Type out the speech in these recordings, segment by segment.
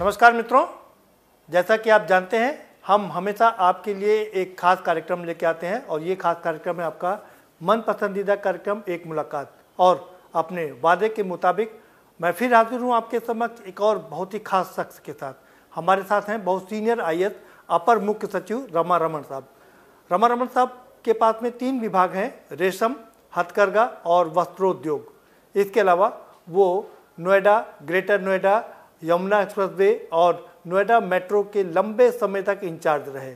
नमस्कार मित्रों, जैसा कि आप जानते हैं हम हमेशा आपके लिए एक खास कार्यक्रम लेके आते हैं और ये खास कार्यक्रम है आपका मन पसंदीदा कार्यक्रम एक मुलाकात। और अपने वादे के मुताबिक मैं फिर हाजिर हूँ आपके समक्ष एक और बहुत ही खास शख्स के साथ। हमारे साथ हैं बहुत सीनियर IAS अपर मुख्य सचिव रमा रमन साहब। रमा रमन साहब के पास में 3 विभाग हैं, रेशम, हथकरघा और वस्त्रोद्योग। इसके अलावा वो नोएडा, ग्रेटर नोएडा, यमुना एक्सप्रेसवे और नोएडा मेट्रो के लंबे समय तक इंचार्ज रहे।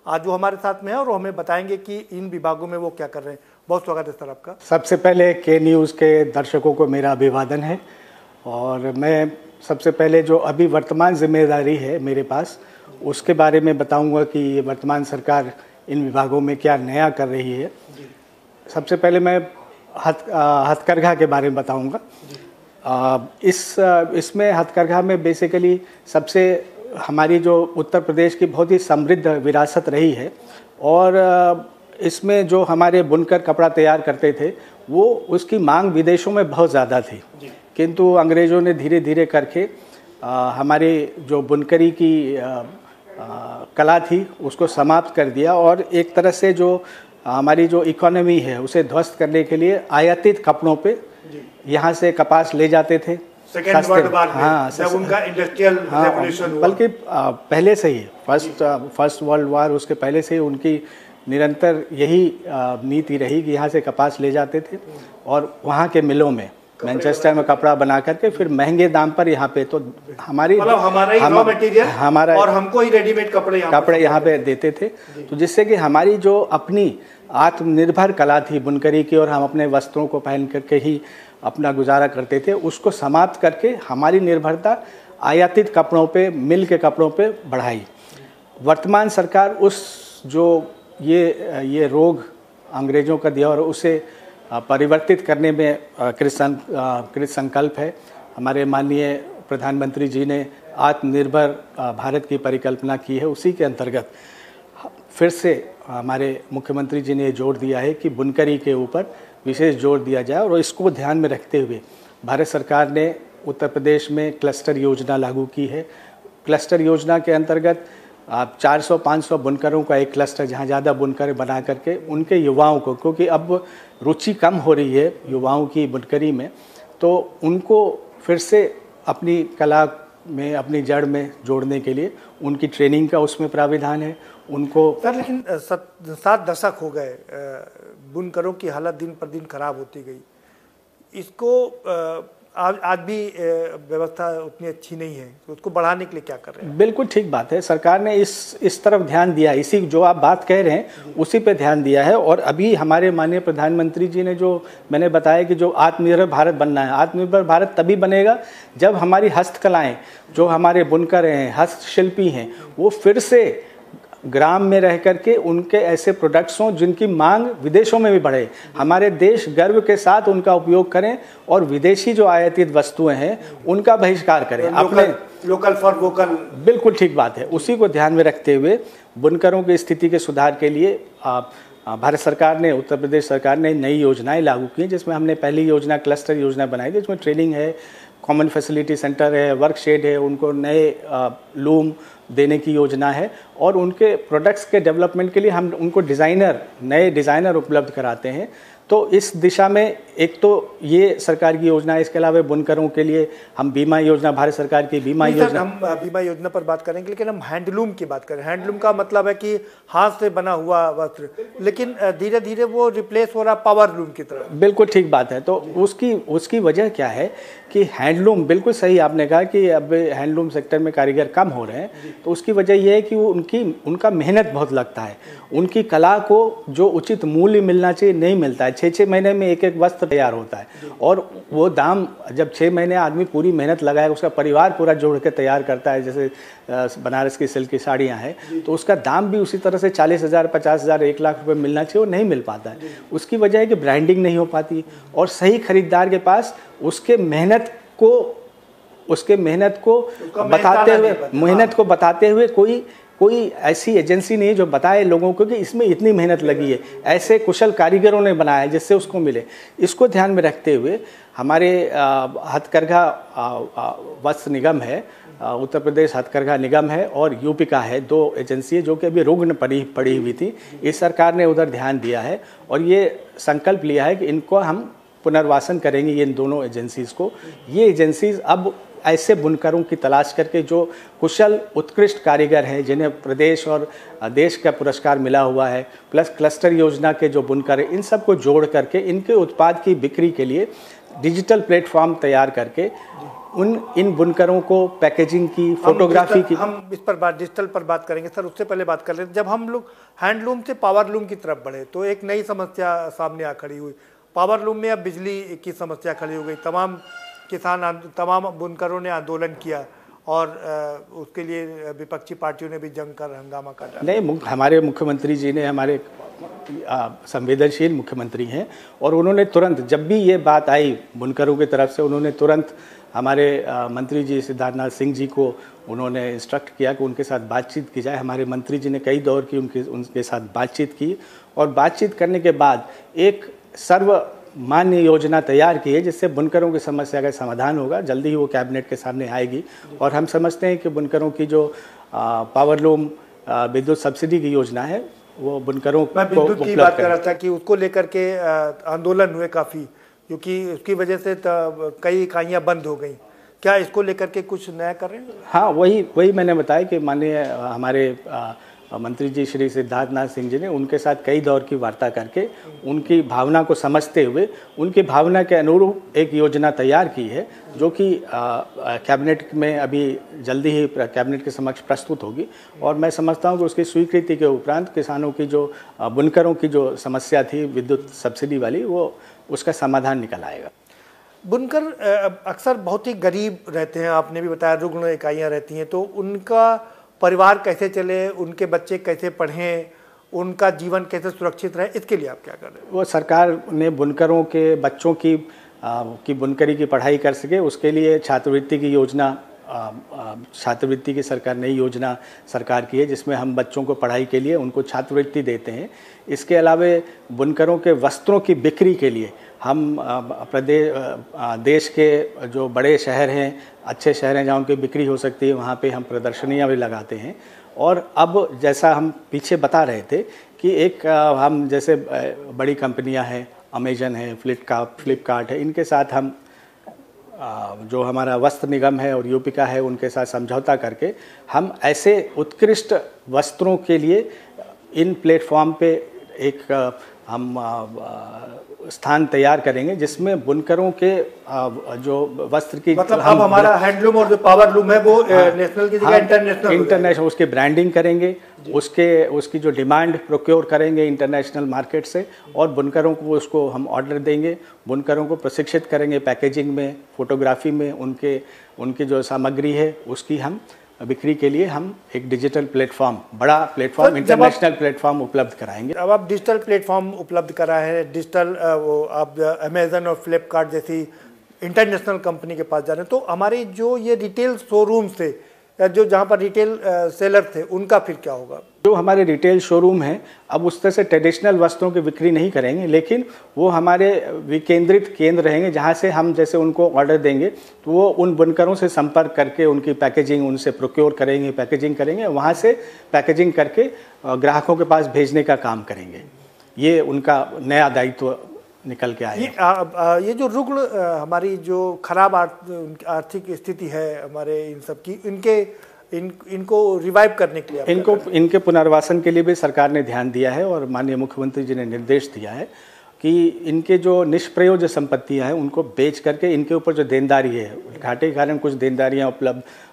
आज वो हमारे साथ में है और वो हमें बताएंगे कि इन विभागों में वो क्या कर रहे हैं। बहुत स्वागत है सर आपका। सबसे पहले के न्यूज़ के दर्शकों को मेरा अभिवादन है और मैं सबसे पहले जो अभी वर्तमान जिम्मेदारी है मेरे पास उसके बारे में बताऊंगा कि ये वर्तमान सरकार इन विभागों में क्या नया कर रही है। सबसे पहले मैं हथकरघा के बारे में बताऊंगा। इसमें हथकरघा में बेसिकली सबसे हमारी जो उत्तर प्रदेश की बहुत ही समृद्ध विरासत रही है और इसमें जो हमारे बुनकर कपड़ा तैयार करते थे वो उसकी मांग विदेशों में बहुत ज़्यादा थी, किंतु अंग्रेज़ों ने धीरे धीरे करके हमारी जो बुनकरी की कला थी उसको समाप्त कर दिया और एक तरह से जो हमारी जो इकोनॉमी है उसे ध्वस्त करने के लिए आयातित कपड़ों पे यहाँ से कपास ले जाते थे। सेकेंड वर्ल्ड वॉर में जब उनका इंडस्ट्रियल रेवोल्यूशन हुआ, बल्कि पहले से ही फर्स्ट वर्ल्ड वॉर उसके पहले से ही उनकी निरंतर यही नीति रही कि यहाँ से कपास ले जाते थे और वहाँ के मिलों में मैनचेस्टर में कपड़ा बना करके फिर महंगे दाम पर यहाँ पे तो हमारा और हमको ही रेडीमेड कपड़े यहाँ पे देते थे। तो जिससे कि हमारी जो अपनी आत्मनिर्भर कला थी बुनकरी की और हम अपने वस्त्रों को पहन करके ही अपना गुजारा करते थे, उसको समाप्त करके हमारी निर्भरता आयातित कपड़ों पे, मिल के कपड़ों पे बढ़ाई। वर्तमान सरकार उस जो ये रोग अंग्रेज़ों का दिया और उसे परिवर्तित करने में कृत संकल्प है। हमारे माननीय प्रधानमंत्री जी ने आत्मनिर्भर भारत की परिकल्पना की है। उसी के अंतर्गत फिर से हमारे मुख्यमंत्री जी ने जोर दिया है कि बुनकरी के ऊपर विशेष जोर दिया जाए और इसको ध्यान में रखते हुए भारत सरकार ने उत्तर प्रदेश में क्लस्टर योजना लागू की है। क्लस्टर योजना के अंतर्गत 400-500 बुनकरों का एक क्लस्टर, जहाँ ज़्यादा बुनकर बना करके उनके युवाओं को, क्योंकि अब रुचि कम हो रही है युवाओं की बुनकरी में, तो उनको फिर से अपनी कला में, अपनी जड़ में जोड़ने के लिए उनकी ट्रेनिंग का उसमें प्राविधान है उनको। सर लेकिन 7 दशक हो गए, बुनकरों की हालत दिन पर दिन खराब होती गई। इसको आज भी व्यवस्था उतनी अच्छी नहीं है, तो उसको बढ़ाने के लिए क्या कर रहे हैं? बिल्कुल ठीक बात है, सरकार ने इस तरफ ध्यान दिया, इसी जो आप बात कह रहे हैं उसी पे ध्यान दिया है। और अभी हमारे माननीय प्रधानमंत्री जी ने जो मैंने बताया कि जो आत्मनिर्भर भारत बनना है, आत्मनिर्भर भारत तभी बनेगा जब हमारी हस्तकलाएँ, जो हमारे बुनकर हैं, हस्तशिल्पी हैं, वो फिर से ग्राम में रह करके उनके ऐसे प्रोडक्ट्स हों जिनकी मांग विदेशों में भी बढ़े, हमारे देश गर्व के साथ उनका उपयोग करें और विदेशी जो आयातित वस्तुएं हैं उनका बहिष्कार करें। अपने लोकल फॉर वोकल, बिल्कुल ठीक बात है। उसी को ध्यान में रखते हुए बुनकरों की स्थिति के सुधार के लिए भारत सरकार ने, उत्तर प्रदेश सरकार ने नई योजनाएं लागू की, जिसमें हमने पहली योजना क्लस्टर योजना बनाई थी, जिसमें ट्रेनिंग है, कॉमन फैसिलिटी सेंटर है, वर्क शेड है, उनको नए लूम देने की योजना है और उनके प्रोडक्ट्स के डेवलपमेंट के लिए हम उनको नए डिज़ाइनर उपलब्ध कराते हैं। तो इस दिशा में एक तो ये सरकार की योजना है, इसके अलावा बुनकरों के लिए हम बीमा योजना, भारत सरकार की बीमा योजना, हम बीमा योजना पर बात करेंगे, लेकिन हम हैंडलूम की बात करें। हैंडलूम का मतलब है कि हाथ से बना हुआ वस्त्र, लेकिन धीरे धीरे वो रिप्लेस हो रहा पावरलूम की तरफ। बिल्कुल ठीक बात है। तो उसकी वजह क्या है कि हैंडलूम, बिल्कुल सही आपने कहा कि अब हैंडलूम सेक्टर में कारीगर कम हो रहे हैं, तो उसकी वजह यह है कि वो उनका मेहनत बहुत लगता है, उनकी कला को जो उचित मूल्य मिलना चाहिए नहीं मिलता है। 6-6 महीने में एक वस्त्र तैयार होता है और वो दाम, जब 6 महीने आदमी पूरी मेहनत लगाए, उसका परिवार पूरा जोड़ के तैयार करता है, जैसे बनारस की सिल्क की साड़ियाँ हैं, तो उसका दाम भी उसी तरह से 40,000, 50,000, 1 लाख रुपए मिलना चाहिए, वो नहीं मिल पाता है। उसकी वजह है कि ब्रांडिंग नहीं हो पाती और सही खरीदार के पास उसके मेहनत को बताते हुए कोई ऐसी एजेंसी नहीं है जो बताए लोगों को कि इसमें इतनी मेहनत लगी है, ऐसे कुशल कारीगरों ने बनाया है जिससे उसको मिले। इसको ध्यान में रखते हुए हमारे हथकरघा वस्त्र निगम है उत्तर प्रदेश हथकरघा निगम है और यूपिका है, 2 एजेंसी है जो कि अभी रुग्ण पड़ी हुई थी। इस सरकार ने उधर ध्यान दिया है और ये संकल्प लिया है कि इनको हम पुनर्वासन करेंगे, इन दोनों एजेंसीज़ को। ये एजेंसीज अब ऐसे बुनकरों की तलाश करके जो कुशल उत्कृष्ट कारीगर हैं, जिन्हें प्रदेश और देश का पुरस्कार मिला हुआ है, प्लस क्लस्टर योजना के जो बुनकर हैं, इन सबको जोड़ करके इनके उत्पाद की बिक्री के लिए डिजिटल प्लेटफॉर्म तैयार करके इन बुनकरों को पैकेजिंग की, फोटोग्राफी की, हम इस पर डिजिटल पर बात करेंगे सर। उससे पहले बात कर लेते हैं, जब हम लोग हैंडलूम से पावरलूम की तरफ बढ़े तो एक नई समस्या सामने आ खड़ी हुई। पावरलूम में अब बिजली की समस्या खड़ी हो गई। तमाम बुनकरों ने आंदोलन किया और उसके लिए विपक्षी पार्टियों ने भी जंग कर हंगामा काटा। नहीं, हमारे मुख्यमंत्री जी ने, हमारे संवेदनशील मुख्यमंत्री हैं और उन्होंने तुरंत, जब भी ये बात आई बुनकरों की तरफ से, उन्होंने तुरंत हमारे मंत्री जी सिद्धार्थनाथ सिंह जी को उन्होंने इंस्ट्रक्ट किया कि उनके साथ बातचीत की जाए। हमारे मंत्री जी ने कई दौर की उनके साथ बातचीत की और बातचीत करने के बाद एक सर्वमान्य योजना तैयार की है जिससे बुनकरों की समस्या का समाधान होगा। जल्दी ही वो कैबिनेट के सामने आएगी और हम समझते हैं कि बुनकरों की जो पावरलूम विद्युत सब्सिडी की योजना है वो बुनकरों को विद्युत की बात कर रहा था कि उसको लेकर के आंदोलन हुए काफ़ी, क्योंकि उसकी वजह से कई इकाइयाँ बंद हो गई। क्या इसको लेकर के कुछ नया कर रहे हैं? हाँ, वही मैंने बताया कि माननीय हमारे मंत्री जी श्री सिद्धार्थनाथ सिंह जी ने उनके साथ कई दौर की वार्ता करके उनकी भावना को समझते हुए उनकी भावना के अनुरूप एक योजना तैयार की है जो कि कैबिनेट में अभी जल्दी ही कैबिनेट के समक्ष प्रस्तुत होगी। और मैं समझता हूँ कि उसकी स्वीकृति के उपरांत किसानों की जो बुनकरों की जो समस्या थी विद्युत सब्सिडी वाली, वो उसका समाधान निकल आएगा। बुनकर अक्सर बहुत ही गरीब रहते हैं, आपने भी बताया रुग्ण इकाइयाँ रहती हैं, तो उनका परिवार कैसे चले, उनके बच्चे कैसे पढ़ें, उनका जीवन कैसे सुरक्षित रहे, इसके लिए आप क्या कर रहे हैं? वो सरकार ने बुनकरों के बच्चों की बुनकरी की पढ़ाई कर सके उसके लिए छात्रवृत्ति की योजना, छात्रवृत्ति की नई योजना सरकार की है जिसमें हम बच्चों को पढ़ाई के लिए उनको छात्रवृत्ति देते हैं। इसके अलावा बुनकरों के वस्त्रों की बिक्री के लिए हम देश के जो बड़े शहर हैं, अच्छे शहर हैं जहाँ उनकी बिक्री हो सकती है, वहाँ पे हम प्रदर्शनियाँ भी लगाते हैं। और अब जैसा हम पीछे बता रहे थे कि एक हम जैसे बड़ी कंपनियाँ हैं, अमेजन है, फ्लिपकार्ट है, इनके साथ हम जो हमारा वस्त्र निगम है और यूपिका है उनके साथ समझौता करके हम ऐसे उत्कृष्ट वस्त्रों के लिए इन प्लेटफॉर्म पे एक हम स्थान तैयार करेंगे जिसमें बुनकरों के जो वस्त्र की, मतलब अब हमारा हैंडलूम और जो पावरलूम है वो नेशनल की जगह इंटरनेशनल उसकी ब्रांडिंग करेंगे, उसकी जो डिमांड प्रोक्योर करेंगे इंटरनेशनल मार्केट से और बुनकरों को उसको हम ऑर्डर देंगे। बुनकरों को प्रशिक्षित करेंगे पैकेजिंग में, फोटोग्राफी में, उनकी जो सामग्री है उसकी हम बिक्री के लिए हम एक डिजिटल प्लेटफॉर्म, बड़ा प्लेटफॉर्म, इंटरनेशनल प्लेटफॉर्म उपलब्ध कराएंगे। अब आप डिजिटल प्लेटफॉर्म उपलब्ध करा है, डिजिटल वो आप अमेजन और फ्लिपकार्ट जैसी इंटरनेशनल कंपनी के पास जा रहे हैं, तो हमारी जो ये रिटेल शोरूम थे, जो जहाँ पर रिटेल सेलर थे, उनका फिर क्या होगा? जो हमारे रिटेल शोरूम हैं अब उस तरह से ट्रेडिशनल वस्त्रों की बिक्री नहीं करेंगे, लेकिन वो हमारे विकेंद्रित केंद्र रहेंगे जहाँ से हम जैसे उनको ऑर्डर देंगे तो वो उन बुनकरों से संपर्क करके उनकी पैकेजिंग उनसे प्रोक्योर करेंगे, पैकेजिंग करेंगे, वहाँ से पैकेजिंग करके ग्राहकों के पास भेजने का काम करेंगे। ये उनका नया दायित्व निकल के आए। ये जो रुग्ण हमारी जो खराब आर्थिक स्थिति है हमारे इन सब की, इनको रिवाइव करने के लिए इनके पुनर्वासन के लिए भी सरकार ने ध्यान दिया है और माननीय मुख्यमंत्री जी ने निर्देश दिया है कि इनके जो निष्प्रयोज संपत्तियां हैं उनको बेच करके इनके ऊपर जो देनदारी है, घाटे के कारण कुछ देनदारियां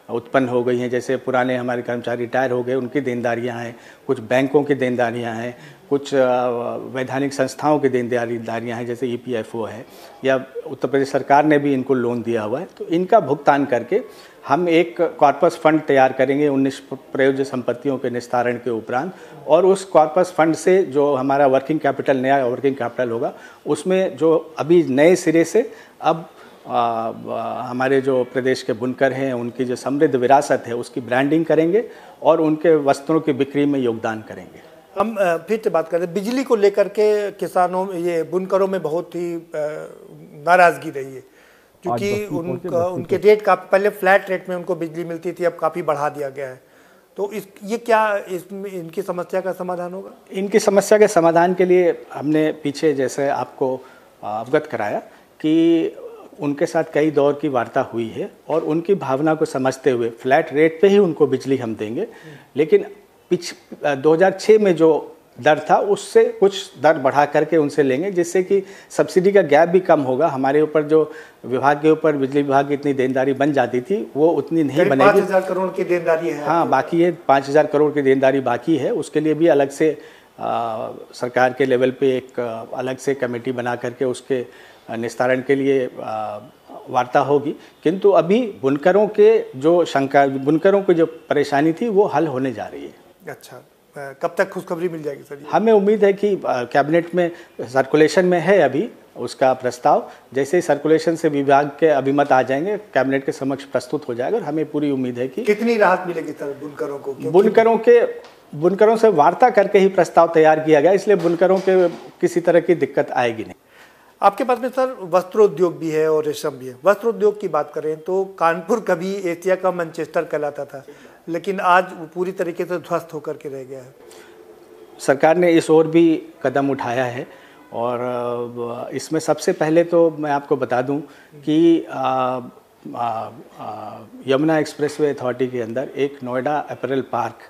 उत्पन्न हो गई हैं, जैसे पुराने हमारे कर्मचारी रिटायर हो गए उनकी देनदारियां हैं, कुछ बैंकों की देनदारियां हैं, कुछ वैधानिक संस्थाओं की देनदारियां हैं जैसे EPFO है, या उत्तर प्रदेश सरकार ने भी इनको लोन दिया हुआ है। तो इनका भुगतान करके हम एक कॉर्पस फंड तैयार करेंगे 19 प्रयोज्य संपत्तियों के निस्तारण के उपरांत, और उस कॉर्पस फंड से जो हमारा वर्किंग कैपिटल, नया वर्किंग कैपिटल होगा, उसमें जो अभी नए सिरे से अब हमारे जो प्रदेश के बुनकर हैं उनकी जो समृद्ध विरासत है उसकी ब्रांडिंग करेंगे और उनके वस्त्रों की बिक्री में योगदान करेंगे। हम फिर से बात करें बिजली को लेकर के, किसानों, ये बुनकरों में बहुत ही नाराज़गी रही है, क्योंकि उनके रेट का पहले फ्लैट रेट में उनको बिजली मिलती थी, अब काफ़ी बढ़ा दिया गया है। तो ये क्या इसमें इनकी समस्या का समाधान होगा? इनकी समस्या के समाधान के लिए हमने पीछे जैसे आपको अवगत कराया कि उनके साथ कई दौर की वार्ता हुई है और उनकी भावना को समझते हुए फ्लैट रेट पे ही उनको बिजली हम देंगे, लेकिन 2006 में जो दर था उससे कुछ दर बढ़ा करके उनसे लेंगे, जिससे कि सब्सिडी का गैप भी कम होगा। हमारे ऊपर जो विभाग के ऊपर बिजली विभाग की इतनी देनदारी बन जाती थी वो उतनी नहीं बनेगी। 5,000 करोड़ की देनदारी है। हाँ, बाकी है 5,000 करोड़ की देनदारी बाकी है। उसके लिए भी अलग से सरकार के लेवल पे एक अलग से कमेटी बना करके उसके निस्तारण के लिए वार्ता होगी। किंतु अभी बुनकरों के जो शंका, बुनकरों की जो परेशानी थी वो हल होने जा रही है। अच्छा, कब तक खुशखबरी मिल जाएगी सर? हमें उम्मीद है कि कैबिनेट में सर्कुलेशन में है अभी उसका प्रस्ताव, जैसे ही सर्कुलेशन से विभाग के अभिमत आ जाएंगे कैबिनेट के समक्ष प्रस्तुत हो जाएगा और हमें पूरी उम्मीद है कि कितनी राहत मिलेगी सर बुनकरों को? बुनकरों से वार्ता करके ही प्रस्ताव तैयार किया गया, इसलिए बुनकरों के किसी तरह की दिक्कत आएगी नहीं। आपके पास में सर वस्त्रोद्योग भी है और रेशम भी है। वस्त्रोद्योग की बात करें तो कानपुर कभी एशिया का मैनचेस्टर कहलाता था, लेकिन आज वो पूरी तरीके से ध्वस्त होकर के रह गया है। सरकार ने इस ओर भी कदम उठाया है और इसमें सबसे पहले तो मैं आपको बता दूं कि यमुना एक्सप्रेसवे अथॉरिटी के अंदर एक नोएडा अपैरल पार्क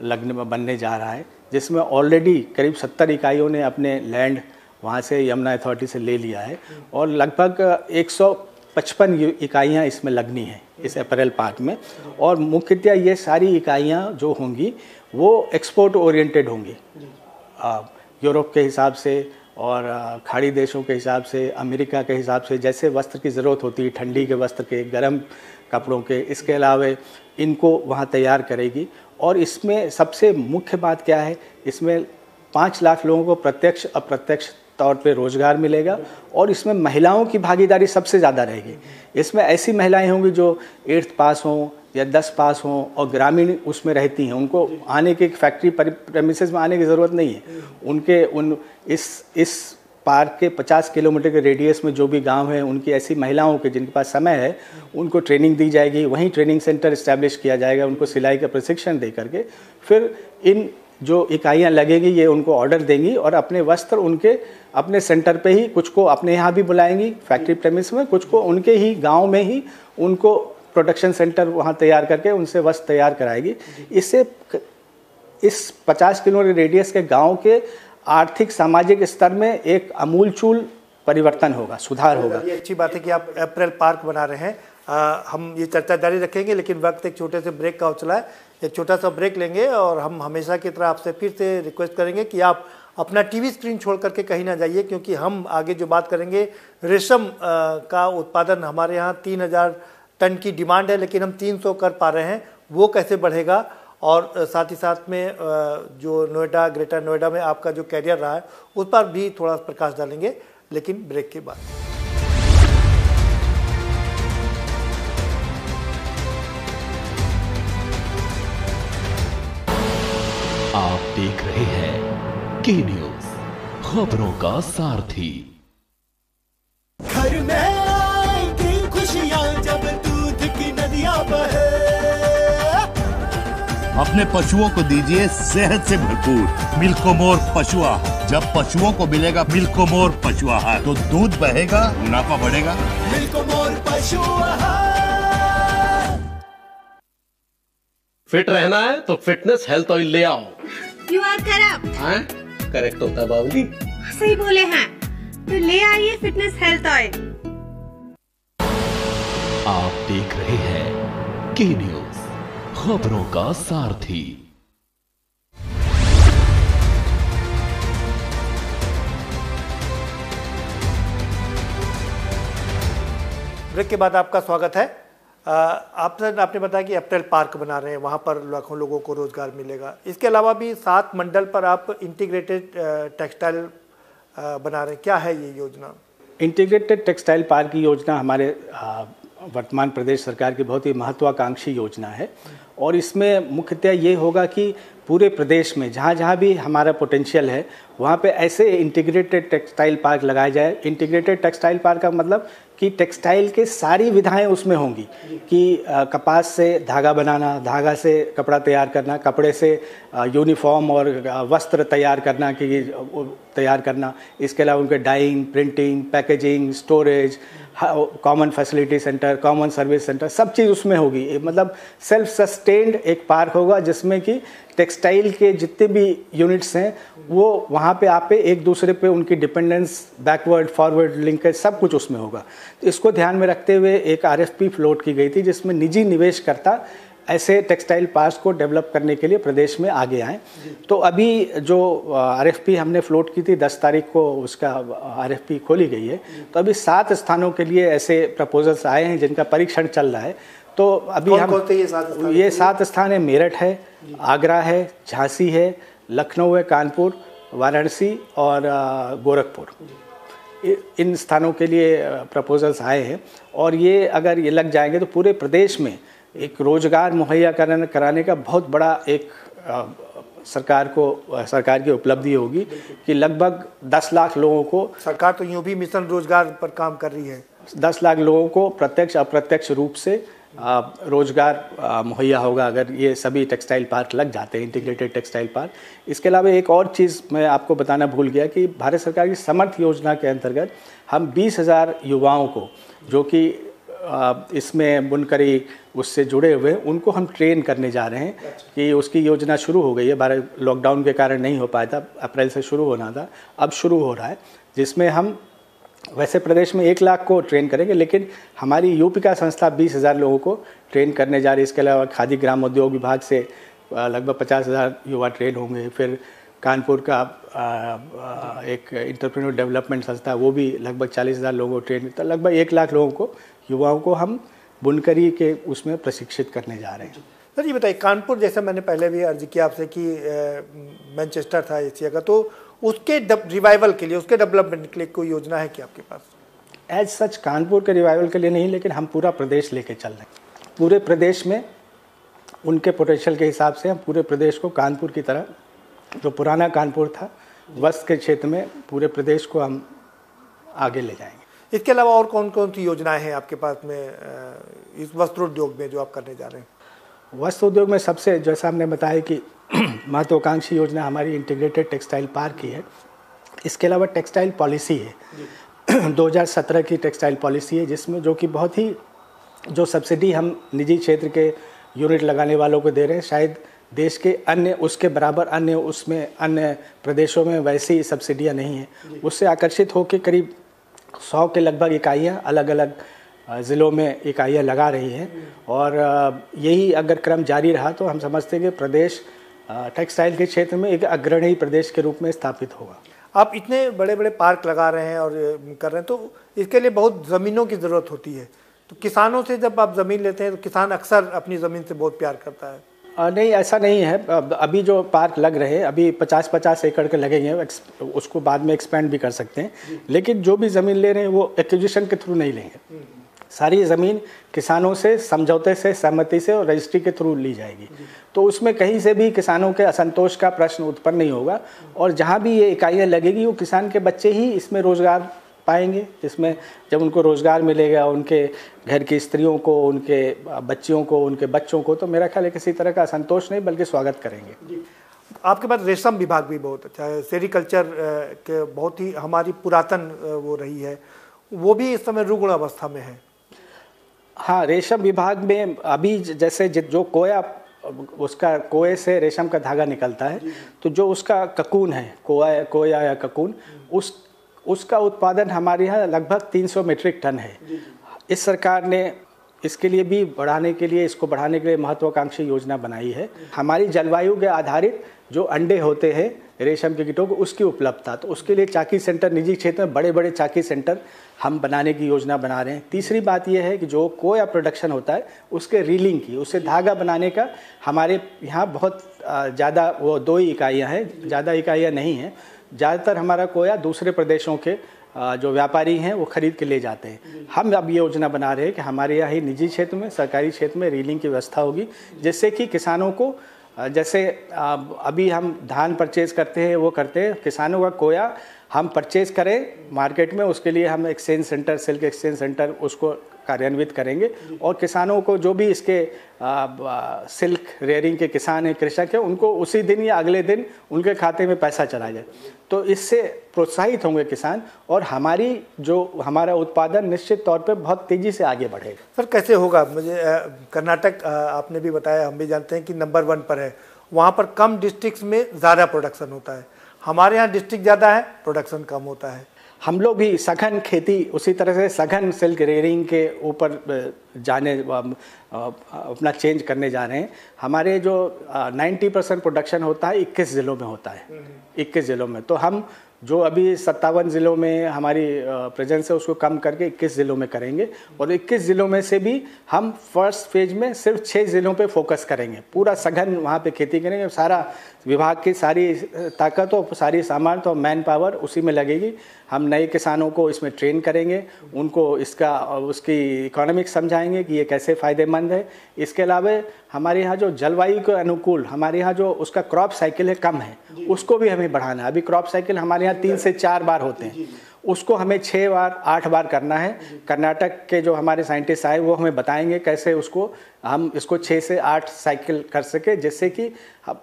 बनने जा रहा है, जिसमें ऑलरेडी करीब 70 इकाइयों ने अपने लैंड वहाँ से यमुना अथॉरिटी से ले लिया है और लगभग 155 इकाइयाँ इसमें लगनी हैं इस अपैरल पार्क में। और मुख्यतः ये सारी इकाइयाँ जो होंगी वो एक्सपोर्ट ओरिएंटेड होंगी, यूरोप के हिसाब से और खाड़ी देशों के हिसाब से, अमेरिका के हिसाब से, जैसे वस्त्र की ज़रूरत होती है, ठंडी के वस्त्र के, गर्म कपड़ों के, इसके अलावा इनको वहाँ तैयार करेगी। और इसमें सबसे मुख्य बात क्या है, इसमें 5 लाख लोगों को प्रत्यक्ष अप्रत्यक्ष तौर पे रोज़गार मिलेगा और इसमें महिलाओं की भागीदारी सबसे ज़्यादा रहेगी। इसमें ऐसी महिलाएं होंगी जो 8th पास हों या 10 पास हों और ग्रामीण उसमें रहती हैं, उनको आने के फैक्ट्री प्रेमिसेस में आने की ज़रूरत नहीं है। इस पार्क के 50 किलोमीटर के रेडियस में जो भी गांव हैं उनकी ऐसी महिलाओं के जिनके पास समय है उनको ट्रेनिंग दी जाएगी, वहीं ट्रेनिंग सेंटर इस्टेब्लिश किया जाएगा, उनको सिलाई का प्रशिक्षण दे करके फिर इन जो इकाइयाँ लगेंगी ये उनको ऑर्डर देंगी और अपने वस्त्र उनके अपने सेंटर पे ही, कुछ को अपने यहाँ भी बुलाएंगी फैक्ट्री प्रेमिस में, कुछ को उनके ही गांव में ही उनको प्रोडक्शन सेंटर वहाँ तैयार करके उनसे वस्त्र तैयार कराएगी। इससे इस 50 किलोमीटर रेडियस के गांव के आर्थिक सामाजिक स्तर में एक अमूलचूल परिवर्तन होगा, सुधार होगा। ये अच्छी बात है कि आप अप्रैल पार्क बना रहे हैं। हम ये चर्चा जारी रखेंगे, लेकिन वक्त एक छोटे से ब्रेक का हो चला है। एक छोटा सा ब्रेक लेंगे और हम हमेशा की तरह आपसे फिर से रिक्वेस्ट करेंगे कि आप अपना टीवी स्क्रीन छोड़ करके कहीं ना जाइए, क्योंकि हम आगे जो बात करेंगे रेशम का उत्पादन हमारे यहाँ 3000 टन की डिमांड है, लेकिन हम 300 कर पा रहे हैं, वो कैसे बढ़ेगा। और साथ ही साथ में जो नोएडा, ग्रेटर नोएडा में आपका जो कैरियर रहा है उस पर भी थोड़ा प्रकाश डालेंगे, लेकिन ब्रेक के बाद। आप देख रहे हैं के न्यूज, खबरों का सारथी। घर में आएगी खुशियां जब दूध की नदियां बहे। अपने पशुओं को दीजिए सेहत से भरपूर मिल्कोमोर पशु आहार। जब पशुओं को मिलेगा मिल्कोमोर पशु आहार तो दूध बहेगा, मुनाफा बढ़ेगा। मिल्कोमोर पशु आहार। फिट रहना है तो फिटनेस हेल्थ ऑयल ले आओ। You are correct. हाँ, करेक्ट होता है बाबूजी। सही बोले हैं, तो ले आइए फिटनेस हेल्थ ऑयल। आप देख रहे हैं के न्यूज, खबरों का सारथी। ब्रेक के बाद आपका स्वागत है। आपने बताया कि अप्रैल पार्क बना रहे हैं, वहाँ पर लाखों लोगों को रोजगार मिलेगा। इसके अलावा भी 7 मंडल पर आप इंटीग्रेटेड टेक्सटाइल बना रहे हैं, क्या है ये योजना? इंटीग्रेटेड टेक्सटाइल पार्क की योजना हमारे वर्तमान प्रदेश सरकार की बहुत ही महत्वाकांक्षी योजना है और इसमें मुख्यतः ये होगा कि पूरे प्रदेश में जहाँ जहाँ भी हमारा पोटेंशियल है वहाँ पे ऐसे इंटीग्रेटेड टेक्सटाइल पार्क लगाए जाए। इंटीग्रेटेड टेक्सटाइल पार्क का मतलब कि टेक्सटाइल के सारी विधाएं उसमें होंगी कि कपास से धागा बनाना, धागा से कपड़ा तैयार करना, कपड़े से यूनिफॉर्म और वस्त्र तैयार करना, इसके अलावा उनके dyeing, printing, packaging, storage, common facility centre, common service centre, सब चीज़ उसमें होगी। मतलब सेल्फ सस्टेन्ड एक पार्क होगा जिसमें कि टेक्सटाइल के जितने भी यूनिट्स हैं वो वहाँ पे आप एक दूसरे पे उनकी डिपेंडेंस, बैकवर्ड फॉरवर्ड लिंकेज सब कुछ उसमें होगा। तो इसको ध्यान में रखते हुए एक RFP फ्लोट की गई थी जिसमें निजी निवेशकर्ता ऐसे टेक्सटाइल पार्क्स को डेवलप करने के लिए प्रदेश में आगे आए। तो अभी जो RFP हमने फ्लोट की थी 10 तारीख को उसका RFP खोली गई है। तो अभी 7 स्थानों के लिए ऐसे प्रपोजल्स आए हैं जिनका परीक्षण चल रहा है। तो अभी ये 7 स्थान है, मेरठ है, आगरा है, झांसी है, लखनऊ है, कानपुर, वाराणसी और गोरखपुर। इन स्थानों के लिए प्रपोजल्स आए हैं और ये अगर ये लग जाएंगे तो पूरे प्रदेश में एक रोजगार मुहैया कराने का बहुत बड़ा एक सरकार की उपलब्धि होगी कि लगभग 10 लाख लोगों को, सरकार तो यूँ भी मिशन रोजगार पर काम कर रही है, 10 लाख लोगों को प्रत्यक्ष अप्रत्यक्ष रूप से रोजगार मुहैया होगा अगर ये सभी टेक्सटाइल पार्क लग जाते हैं, इंटीग्रेटेड टेक्सटाइल पार्क। इसके अलावा एक और चीज़ मैं आपको बताना भूल गया कि भारत सरकार की समर्थ योजना के अंतर्गत हम 20,000 युवाओं को जो कि इसमें बुनकरी उससे जुड़े हुए उनको हम ट्रेन करने जा रहे हैं कि उसकी योजना शुरू हो गई है। लॉकडाउन के कारण नहीं हो पाया था, अप्रैल से शुरू होना था, अब शुरू हो रहा है, जिसमें हम वैसे प्रदेश में 1 लाख को ट्रेन करेंगे लेकिन हमारी यूपी का संस्था 20,000 लोगों को ट्रेन करने जा रही है। इसके अलावा खादी ग्राम उद्योग विभाग से लगभग 50,000 युवा ट्रेन होंगे। फिर कानपुर का एक इंटरप्रेन्योर डेवलपमेंट संस्था वो भी लगभग 40,000 लोगों को ट्रेन, तो लगभग 1 लाख लोगों को, युवाओं को हम बुनकरी के उसमें प्रशिक्षित करने जा रहे हैं। सर ये बताइए, कानपुर जैसे मैंने पहले भी अर्ज किया आपसे कि मैनचेस्टर था एशिया का, तो उसके रिवाइवल के लिए, उसके डेवलपमेंट के लिए कोई योजना है क्या आपके पास? एज सच कानपुर के रिवाइवल के लिए नहीं, लेकिन हम पूरा प्रदेश लेके चल रहे हैं। पूरे प्रदेश में उनके पोटेंशियल के हिसाब से हम पूरे प्रदेश को कानपुर की तरह, जो पुराना कानपुर था वस्त्र के क्षेत्र में, पूरे प्रदेश को हम आगे ले जाएंगे। इसके अलावा और कौन कौन सी योजनाएं हैं आपके पास में इस वस्त्रोद्योग में जो आप करने जा रहे हैं? वस्त्र उद्योग में सबसे, जैसा हमने बताया कि महत्वाकांक्षी योजना हमारी इंटीग्रेटेड टेक्सटाइल पार्क की है। इसके अलावा टेक्सटाइल पॉलिसी है 2017 की टेक्सटाइल पॉलिसी है, जिसमें जो कि बहुत ही जो सब्सिडी हम निजी क्षेत्र के यूनिट लगाने वालों को दे रहे हैं, शायद देश के अन्य उसके बराबर अन्य प्रदेशों में वैसी सब्सिडियां नहीं हैं। उससे आकर्षित होकर करीब 100 के लगभग इकाइयाँ अलग अलग ज़िलों में इकाइयाँ लगा रही हैं और यही अगर क्रम जारी रहा तो हम समझते हैं कि प्रदेश टेक्सटाइल के क्षेत्र में एक अग्रणी प्रदेश के रूप में स्थापित होगा। आप इतने बड़े बड़े पार्क लगा रहे हैं और कर रहे हैं, तो इसके लिए बहुत ज़मीनों की ज़रूरत होती है। तो किसानों से जब आप ज़मीन लेते हैं तो किसान अक्सर अपनी ज़मीन से बहुत प्यार करता है। नहीं, ऐसा नहीं है। अभी जो पार्क लग रहे हैं अभी 50-50 एकड़ के लगेंगे, उसको बाद में एक्सपेंड भी कर सकते हैं। लेकिन जो भी ज़मीन ले रहे हैं वो एक्विजिशन के थ्रू नहीं लेंगे, सारी ज़मीन किसानों से समझौते से, सहमति से और रजिस्ट्री के थ्रू ली जाएगी। तो उसमें कहीं से भी किसानों के असंतोष का प्रश्न उत्पन्न नहीं होगा और जहाँ भी ये इकाइयाँ लगेगी वो किसान के बच्चे ही इसमें रोज़गार पाएंगे, जिसमें जब उनको रोज़गार मिलेगा, उनके घर की स्त्रियों को, उनके बच्चियों को, उनके बच्चों को, तो मेरा ख्याल है किसी तरह का असंतोष नहीं बल्कि स्वागत करेंगे। आपके पास रेशम विभाग भी बहुत अच्छा है, सेरिकल्चर के बहुत ही हमारी पुरातन वो रही है, वो भी इस समय रुग्ण अवस्था में है। हाँ, रेशम विभाग में अभी जैसे जो कोया, उसका कोए से रेशम का धागा निकलता है, तो जो उसका ककून है, कोया या ककून, उसका उत्पादन हमारे यहाँ लगभग 300 मीट्रिक टन है। इस सरकार ने इसके लिए भी बढ़ाने के लिए महत्वाकांक्षी योजना बनाई है। हमारी जलवायु के आधारित जो अंडे होते हैं रेशम के कीटों को, उसकी उपलब्धता, तो उसके लिए चाकी सेंटर, निजी क्षेत्र में बड़े बड़े चाकी सेंटर हम बनाने की योजना बना रहे हैं। तीसरी बात यह है कि जो कोया प्रोडक्शन होता है उसके रीलिंग की, उससे धागा बनाने का हमारे यहाँ बहुत ज़्यादा, वो 2 ही इकाइयाँ हैं, ज़्यादा इकाइयाँ नहीं हैं। ज़्यादातर हमारा कोया दूसरे प्रदेशों के जो व्यापारी हैं वो खरीद के ले जाते हैं। हम अब ये योजना बना रहे हैं कि हमारे यहाँ ही निजी क्षेत्र में, सरकारी क्षेत्र में रीलिंग की व्यवस्था होगी, जिससे कि किसानों को जैसे अभी हम धान परचेज करते हैं वो करते हैं, किसानों का कोया हम परचेज करें मार्केट में, उसके लिए हम exchange centre, silk exchange centre उसको कार्यान्वित करेंगे और किसानों को जो भी इसके सिल्क रेयरिंग के किसान हैं, कृषक हैं, उनको उसी दिन या अगले दिन उनके खाते में पैसा चला जाए। तो इससे प्रोत्साहित होंगे किसान और हमारा उत्पादन निश्चित तौर पे बहुत तेज़ी से आगे बढ़ेगा। सर कैसे होगा? मुझे कर्नाटक आपने भी बताया, हम भी जानते हैं कि नंबर 1 पर है, वहाँ पर कम डिस्ट्रिक्ट्स में ज़्यादा प्रोडक्शन होता है, हमारे यहाँ डिस्ट्रिक्ट ज़्यादा है, प्रोडक्शन कम होता है। हम लोग भी सघन खेती उसी तरह से सघन सिल्क रेयरिंग के ऊपर अपना चेंज करने जा रहे हैं। हमारे जो 90% प्रोडक्शन होता है 21 ज़िलों में होता है, 21 ज़िलों में। तो हम जो अभी 57 ज़िलों में हमारी प्रेजेंस है उसको कम करके 21 ज़िलों में करेंगे और 21 ज़िलों में से भी हम फर्स्ट फेज में सिर्फ 6 ज़िलों पे फोकस करेंगे, पूरा सघन वहाँ पे खेती करेंगे। सारा विभाग की सारी ताकत और सारी सामर्थ्य और मैन पावर उसी में लगेगी। हम नए किसानों को इसमें ट्रेन करेंगे, उनको उसकी इकोनॉमिक्स समझाएंगे कि ये कैसे फ़ायदेमंद है। इसके अलावा हमारे यहाँ जो जलवायु के अनुकूल हमारे यहाँ जो उसका क्रॉप साइकिल है कम है, उसको भी हमें बढ़ाना है। अभी क्रॉप साइकिल हमारे यहाँ 3 से 4 बार होते हैं, उसको हमें 6 बार 8 बार करना है। कर्नाटक के जो हमारे साइंटिस्ट आए वो हमें बताएंगे कैसे हम इसको 6 से 8 साइकिल कर सके, जिससे कि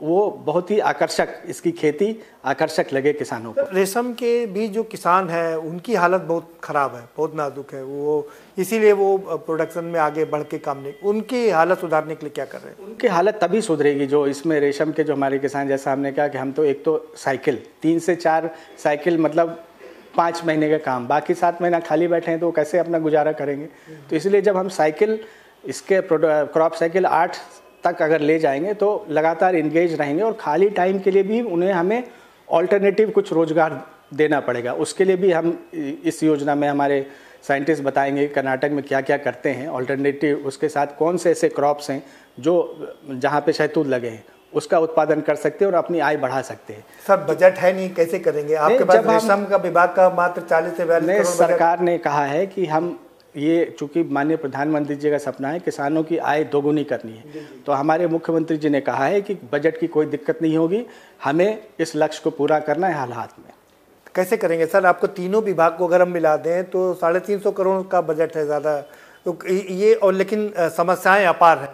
वो बहुत ही आकर्षक, इसकी खेती आकर्षक लगे किसानों को। रेशम के भी जो किसान हैं उनकी हालत बहुत ख़राब है, बहुत नाजुक है, वो इसीलिए वो प्रोडक्शन में आगे बढ़ के काम नहीं, उनकी हालत सुधारने के लिए क्या कर रहे हैं? उनकी हालत तभी सुधरेगी जो इसमें रेशम के जो हमारे किसान, जैसा हमने कहा कि हम तो एक तो साइकिल 3 से 4 साइकिल मतलब 5 महीने का काम, बाकी 7 महीना खाली बैठे हैं तो कैसे अपना गुजारा करेंगे। तो इसलिए जब हम साइकिल इसके क्रॉप साइकिल 8 तक अगर ले जाएंगे तो लगातार इंगेज रहेंगे और खाली टाइम के लिए भी हमें ऑल्टरनेटिव कुछ रोजगार देना पड़ेगा। उसके लिए भी हम इस योजना में हमारे साइंटिस्ट बताएंगे कर्नाटक में क्या क्या करते हैं ऑल्टरनेटिव, उसके साथ कौन से ऐसे क्रॉप्स हैं जो जहाँ पे शहतूत लगे हैं उसका उत्पादन कर सकते हैं और अपनी आय बढ़ा सकते हैं। सर बजट है नहीं, कैसे करेंगे? आपके पास रेशम का विभाग का मात्र 40 से 42 करोड़। सरकार ने कहा है कि हम ये, चूंकि माननीय प्रधानमंत्री जी का सपना है किसानों की आय दोगुनी करनी है, तो हमारे मुख्यमंत्री जी ने कहा है कि बजट की कोई दिक्कत नहीं होगी, हमें इस लक्ष्य को पूरा करना है हालात में। कैसे करेंगे सर? आपको तीनों विभाग को अगर हम मिला दें तो 350 करोड़ का बजट है ज़्यादा, तो ये और लेकिन समस्याएं अपार हैं।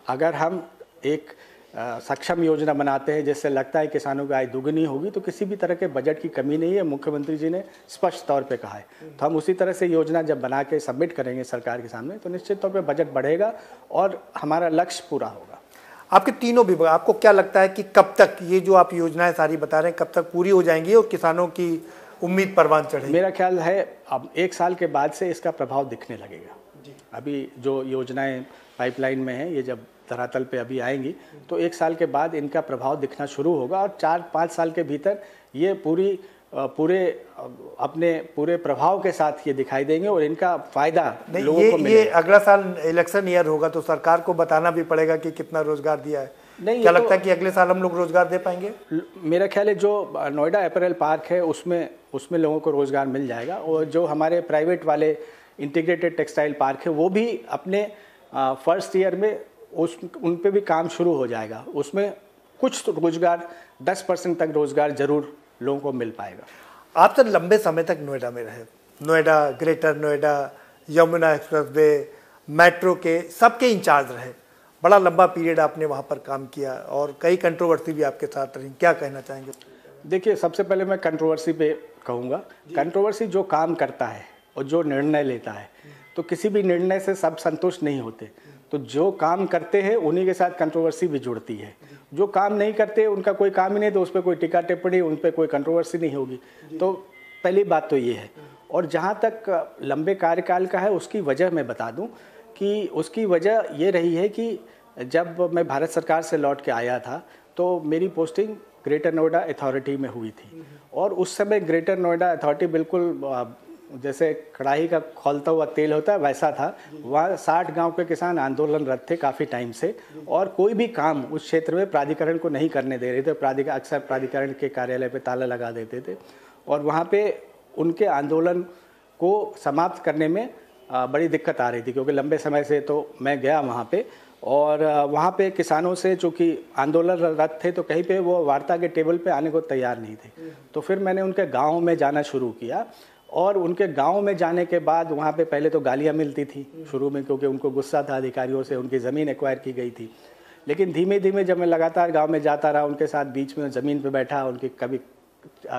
अगर हम एक सक्षम योजना बनाते हैं जिससे लगता है किसानों की आय दोगुनी होगी तो किसी भी तरह के बजट की कमी नहीं है, मुख्यमंत्री जी ने स्पष्ट तौर पे कहा है। तो हम उसी तरह से योजना जब बना के सबमिट करेंगे सरकार के सामने तो निश्चित तौर पे बजट बढ़ेगा और हमारा लक्ष्य पूरा होगा। आपके तीनों विभाग, आपको क्या लगता है कि कब तक ये जो आप योजनाएं सारी बता रहे हैं कब तक पूरी हो जाएंगी और किसानों की उम्मीद परवान चढ़ेगी? मेरा ख्याल है अब 1 साल के बाद से इसका प्रभाव दिखने लगेगा। अभी जो योजनाएं पाइपलाइन में हैं ये जब धरातल पे अभी आएंगी तो 1 साल के बाद इनका प्रभाव दिखना शुरू होगा और 4-5 साल के भीतर ये पूरे प्रभाव के साथ ये दिखाई देंगे और इनका फायदा लोगों को मिलेगा। ये अगला साल इलेक्शन ईयर होगा तो सरकार को बताना भी पड़ेगा कि कितना रोजगार दिया है। नहीं, क्या लगता है कि अगले साल हम लोग रोजगार दे पाएंगे? मेरा ख्याल है जो नोएडा अपैरल पार्क है उसमें लोगों को रोजगार मिल जाएगा और जो हमारे प्राइवेट वाले इंटीग्रेटेड टेक्सटाइल पार्क है वो भी अपने फर्स्ट ईयर में उन पे भी काम शुरू हो जाएगा। उसमें कुछ रोजगार 10% तक रोजगार जरूर लोगों को मिल पाएगा। आप तो लंबे समय तक नोएडा में रहे, Noida, greater Noida, Yamuna expressway, metro के सबके इंचार्ज रहे, बड़ा लंबा पीरियड आपने वहाँ पर काम किया और कई कंट्रोवर्सी भी आपके साथ रही, क्या कहना चाहेंगे? देखिए, सबसे पहले मैं कंट्रोवर्सी पे कहूँगा, कंट्रोवर्सी जो काम करता है और जो निर्णय लेता है, तो किसी भी निर्णय से सब संतुष्ट नहीं होते, तो जो काम करते हैं उन्हीं के साथ कंट्रोवर्सी भी जुड़ती है। जो काम नहीं करते उनका कोई काम ही नहीं, तो उस पर कोई टिक्का टिप्पणी, उन पर कोई कंट्रोवर्सी नहीं होगी। तो पहली बात तो ये है। और जहाँ तक लंबे कार्यकाल का है उसकी वजह मैं बता दूं कि उसकी वजह ये रही है कि जब मैं भारत सरकार से लौट के आया था तो मेरी पोस्टिंग ग्रेटर नोएडा अथॉरिटी में हुई थी और उस समय ग्रेटर नोएडा अथॉरिटी बिल्कुल जैसे कढ़ाई का खौलता हुआ तेल होता है वैसा था। वहाँ 60 गांव के किसान आंदोलनरत थे काफ़ी टाइम से और कोई भी काम उस क्षेत्र में प्राधिकरण को नहीं करने दे रहे थे। अक्सर प्राधिकरण के कार्यालय पे ताला लगा देते थे और वहाँ पे उनके आंदोलन को समाप्त करने में बड़ी दिक्कत आ रही थी, क्योंकि लंबे समय से तो मैं गया वहाँ पे और वहाँ पे किसानों से चूँकि आंदोलनरत थे तो कहीं पे वो वार्ता के टेबल पे आने को तैयार नहीं थे। तो फिर मैंने उनके गांव में जाना शुरू किया और उनके गांव में जाने के बाद वहाँ पे पहले तो गालियाँ मिलती थी शुरू में, क्योंकि उनको गुस्सा था अधिकारियों से, उनकी ज़मीन एक्वायर की गई थी। लेकिन धीमे धीमे जब मैं लगातार गाँव में जाता रहा, उनके साथ बीच में ज़मीन पर बैठा, उनकी कभी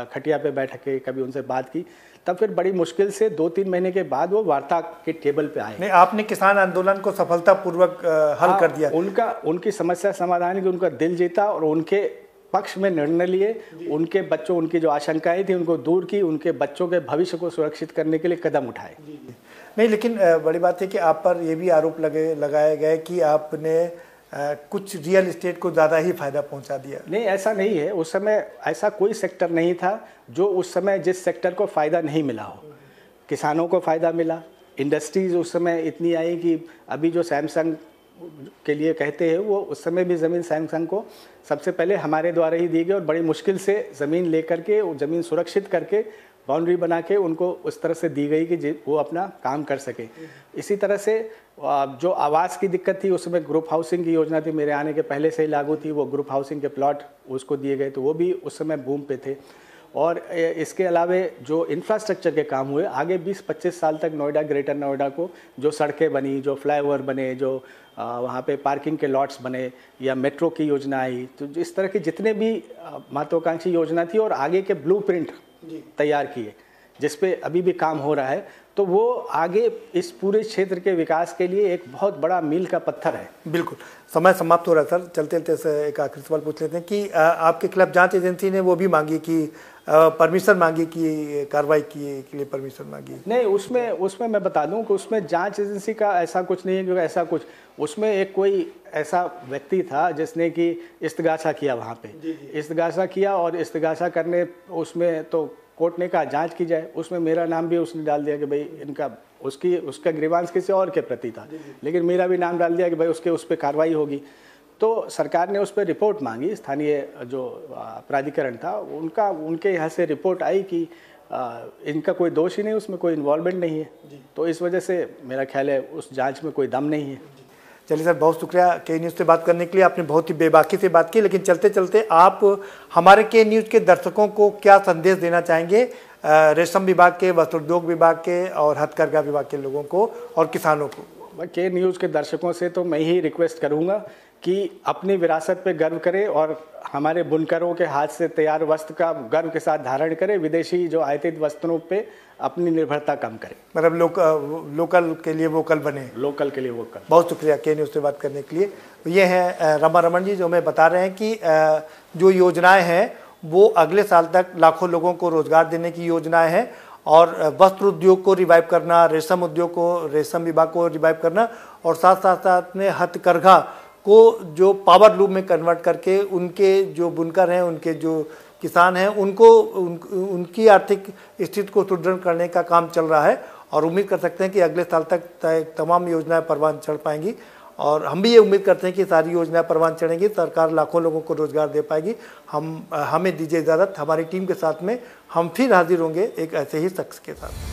खटिया पे बैठ के कभी उनसे बात की, तब फिर बड़ी मुश्किल से 2-3 महीने के बाद वो वार्ता के टेबल पे आए। नहीं, आपने किसान आंदोलन को सफलतापूर्वक हल कर दिया। उनकी समस्या समाधान की उनका दिल जीता और उनके पक्ष में निर्णय लिए, उनके बच्चों, उनकी जो आशंकाएं थी उनको दूर की, उनके बच्चों के भविष्य को सुरक्षित करने के लिए कदम उठाए। नहीं, लेकिन बड़ी बात है कि आप पर ये भी आरोप लगाए गए कि आपने कुछ रियल इस्टेट को ज़्यादा ही फायदा पहुंचा दिया। नहीं, ऐसा नहीं है। उस समय ऐसा कोई सेक्टर नहीं था जो उस समय जिस सेक्टर को फ़ायदा नहीं मिला हो। किसानों को फ़ायदा मिला, इंडस्ट्रीज़ उस समय इतनी आई कि अभी जो सैमसंग के लिए कहते हैं वो उस समय भी ज़मीन सैमसंग को सबसे पहले हमारे द्वारा ही दी गई और बड़ी मुश्किल से ज़मीन लेकर के, ज़मीन सुरक्षित करके, बाउंड्री बना के उनको उस तरह से दी गई कि वो अपना काम कर सके। इसी तरह से जो आवास की दिक्कत थी उस समय ग्रुप हाउसिंग की योजना थी, मेरे आने के पहले से ही लागू थी, वो ग्रुप हाउसिंग के प्लॉट उसको दिए गए, तो वो भी उस समय बूम पे थे। और इसके अलावा जो इंफ्रास्ट्रक्चर के काम हुए आगे 20-25 साल तक नोएडा, ग्रेटर नोएडा को जो सड़कें बनी, जो फ्लाईओवर बने, जो वहाँ पे पार्किंग के लॉट्स बने या मेट्रो की योजना आई, तो इस तरह की जितने भी महत्वाकांक्षी योजना थी और आगे के ब्लूप्रिंट तैयार किए जिस पे अभी भी काम हो रहा है, तो वो आगे इस पूरे क्षेत्र के विकास के लिए एक बहुत बड़ा मील का पत्थर है। बिल्कुल, समय समाप्त हो रहा है सर, चलते चलते एक आखिरी सवाल पूछ लेते हैं कि आपके खिलाफ जांच एजेंसी ने वो भी मांगी कि परमिशन मांगी कि कार्रवाई के लिए परमिशन मांगी। नहीं, उसमें मैं बता दूं कि उसमें जांच एजेंसी का ऐसा कुछ नहीं है, क्योंकि ऐसा कुछ उसमें एक कोई ऐसा व्यक्ति था जिसने कि इस्तिगासा किया वहाँ पे, इस्तिगासा किया और इस्तिगासा करने उसमें तो कोर्ट ने कहा जांच की जाए, उसमें मेरा नाम भी उसने डाल दिया कि भाई इनका उसका ग्रीवांस किसी और के प्रति था, लेकिन मेरा भी नाम डाल दिया कि भाई उस पर कार्रवाई होगी। तो सरकार ने उस पर रिपोर्ट मांगी, स्थानीय जो प्राधिकरण था उनके यहाँ से रिपोर्ट आई कि इनका कोई दोष ही नहीं, उसमें कोई इन्वॉल्वमेंट नहीं है, तो इस वजह से मेरा ख्याल है उस जांच में कोई दम नहीं है। चलिए सर, बहुत शुक्रिया के न्यूज़ से बात करने के लिए, आपने बहुत ही बेबाकी से बात की। लेकिन चलते चलते आप हमारे के न्यूज़ के दर्शकों को क्या संदेश देना चाहेंगे, रेशम विभाग के, वस्त्रोद्योग विभाग के और हथकरघा विभाग के लोगों को और किसानों को? के न्यूज़ के दर्शकों से तो मैं ही रिक्वेस्ट करूंगा कि अपनी विरासत पे गर्व करें और हमारे बुनकरों के हाथ से तैयार वस्त्र का गर्व के साथ धारण करें, विदेशी जो आयातित वस्त्रों पे अपनी निर्भरता कम करें। मतलब लोकल के लिए वोकल बने। लोकल के लिए वोकल। बहुत शुक्रिया के न्यूज़ से बात करने के लिए। ये हैं रमा रमन जी, जो हमें बता रहे हैं कि जो योजनाएं हैं वो अगले साल तक लाखों लोगों को रोजगार देने की योजनाएं हैं और वस्त्र उद्योग को रिवाइव करना, रेशम उद्योग को, रेशम विभाग को रिवाइव करना और साथ में हथकरघा को जो पावर लूम में कन्वर्ट करके उनके जो बुनकर हैं, उनके जो किसान हैं, उनकी आर्थिक स्थिति को सुदृढ़ करने का काम चल रहा है और उम्मीद कर सकते हैं कि अगले साल तक तमाम योजनाएं परवान चढ़ पाएंगी और हम भी ये उम्मीद करते हैं कि सारी योजनाएं परवान चढ़ेंगी, सरकार लाखों लोगों को रोजगार दे पाएगी। हमें दीजिए इजाज़त, हमारी टीम के साथ में हम फिर हाजिर होंगे एक ऐसे ही शख्स के साथ।